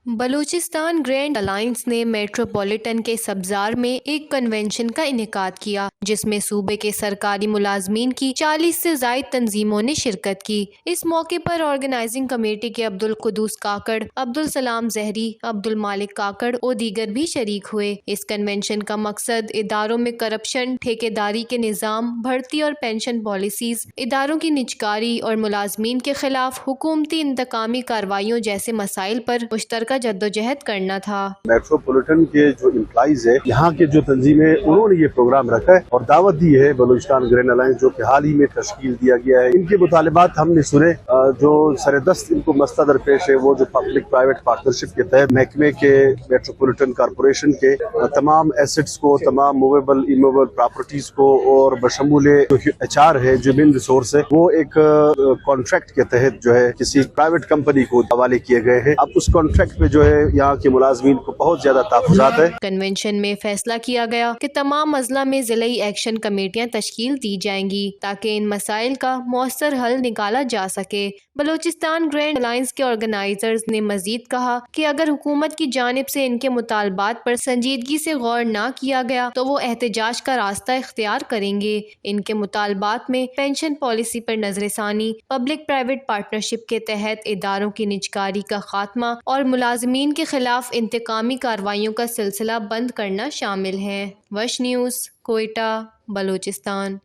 Balochistan grand alliance نے metropolitan کے سبزار میں ایک کنونشن کا انعقاد کیا جس میں صوبے کے سرکاری ملازمین کی 40 سے زائد تنظیموں نے شرکت کی۔ اس موقع پر آرگنائزنگ کمیٹی کے عبدالقدوس کاکڑ، عبدالسلام زہری، عبدالمالک کاکڑ اور دیگر بھی شریک ہوئے۔ اس کنونشن کا مقصد اداروں میں کرپشن، ٹھیکیداری کے نظام، بھرتی اور پینشن پالیسیز، اداروں کی نجکاری اور ملازمین کے خلاف حکومتی انتقامی کارروائیوں جیسے مسائل پر مشترکہ جدوجہد کرنا تھا۔ میٹروپولیٹن کے جو امپلائیز ہیں، یہاں کے جو تنظیمیں، انہوں نے یہ پروگرام رکھا ہے اور دعوت دی ہے بلوچستان گرینڈ الائنس جو کہ حال ہی میں تشکیل دیا گیا ہے۔ ان کے مطالبات ہم نے سنے، جو سردست ان کو مسئلہ درپیش ہے وہ جو پبلک پرائیویٹ پارٹنرشپ کے تحت محکمے کے میٹروپولیٹن کارپوریشن کے تمام ایسٹس کو، تمام موویبل ایمویبل پراپرٹیز کو اور بشمول ایچ آر ہے جو ہیومن ریسورس ہے، وہ ایک کانٹریکٹ کے تحت جو ہے کسی پرائیویٹ کمپنی کو حوالے کیے گئے ہیں۔ اب اس کانٹریکٹ پہ جو ہے یہاں کے ملازمین کو بہت زیادہ تحفظات ہے۔ کنونشن میں فیصلہ کیا گیا کہ تمام اضلاع میں ضلعی ایکشن کمیٹیاں تشکیل دی جائیں گی تاکہ ان مسائل کا مؤثر حل نکالا جا سکے۔ بلوچستان گرینڈ الائنس کے آرگنائزرز نے مزید کہا کہ اگر حکومت کی جانب سے ان کے مطالبات پر سنجیدگی سے غور نہ کیا گیا تو وہ احتجاج کا راستہ اختیار کریں گے۔ ان کے مطالبات میں پینشن پالیسی پر نظر ثانی، پبلک پرائیویٹ پارٹنرشپ کے تحت اداروں کی نجکاری کا خاتمہ اور ملازمین کے خلاف انتقامی کارروائیوں کا سلسلہ بند کرنا شامل ہیں۔ وش نیوز، کوئٹہ، بلوچستان۔